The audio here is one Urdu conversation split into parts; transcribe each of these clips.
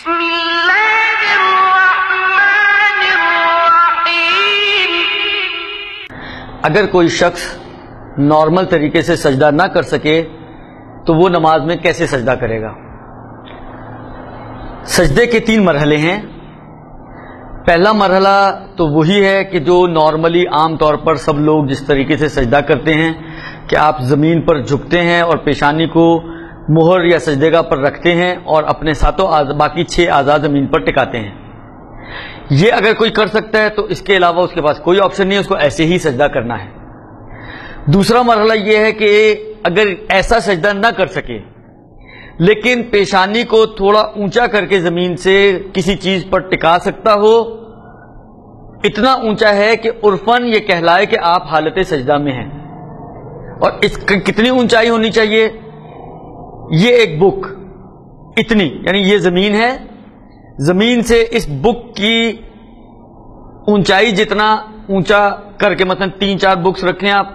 بسم اللہ الرحمن الرحیم۔ اگر کوئی شخص نارمل طریقے سے سجدہ نہ کر سکے تو وہ نماز میں کیسے سجدہ کرے گا؟ سجدے کے 3 مرحلے ہیں۔ پہلا مرحلہ تو وہی ہے کہ جو نارملی عام طور پر سب لوگ جس طریقے سے سجدہ کرتے ہیں کہ آپ زمین پر جھکتے ہیں اور پیشانی کو مہر یا سجدے پر رکھتے ہیں اور اپنے باقی 6 اعضاء زمین پر ٹکاتے ہیں۔ یہ اگر کوئی کر سکتا ہے تو اس کے علاوہ اس کے پاس کوئی آپشن نہیں ہے، اس کو ایسے ہی سجدہ کرنا ہے۔ دوسرا مرحلہ یہ ہے کہ اگر ایسا سجدہ نہ کر سکے لیکن پیشانی کو تھوڑا اونچا کر کے زمین سے کسی چیز پر ٹکا سکتا ہو، اتنا اونچا ہے کہ عرفاً یہ کہلائے کہ آپ حالت سجدہ میں ہیں۔ اور اس کتنی اونچائی ہونی چاہیے؟ یہ ایک بک اتنی، یعنی یہ زمین ہے، زمین سے اس بک کی اونچائی جتنا اونچا کر کے مثلا 3-4 بکس رکھیں آپ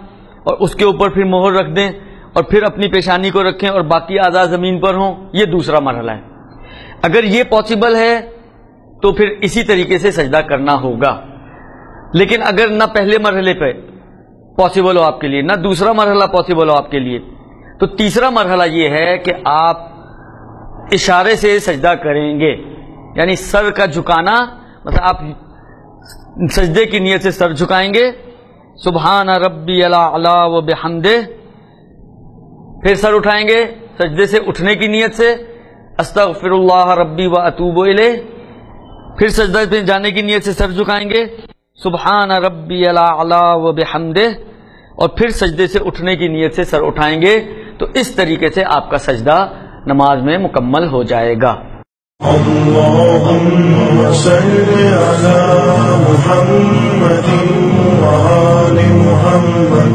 اور اس کے اوپر پھر مہر رکھ دیں اور پھر اپنی پیشانی کو رکھیں اور باقی اعضاء زمین پر ہوں۔ یہ دوسرا مرحلہ ہے۔ اگر یہ پاسبل ہے تو پھر اسی طریقے سے سجدہ کرنا ہوگا۔ لیکن اگر نہ پہلے مرحلے پہ پاسبل ہو آپ کے لیے، نہ دوسرا مرحلہ پاسبل ہو آپ کے لیے، تو تیسرا مرحلہ یہ ہے کہ آپ اشارے سے سجدہ کریں گے، یعنی سر کا جھکانا، مطلب آپ سجدے کی نیت سے سر جھکائیں گے، سبحان ربی الاعلی و بحمدہ، پھر سر اٹھائیں گے سجدے سے اٹھنے کی نیت سے، استغفر اللہ ربی و اتوب الیہ، پھر سجدہ پہ جانے کی نیت سے سر جھکائیں گے، سبحان ربی الاعلی و بحمدہ، اور پھر سجدے سے اٹھنے کی نیت سے سر اٹھائیں گے۔ تو اس طریقے سے آپ کا سجدہ نماز میں مکمل ہو جائے گا۔ اللہم صل علی محمد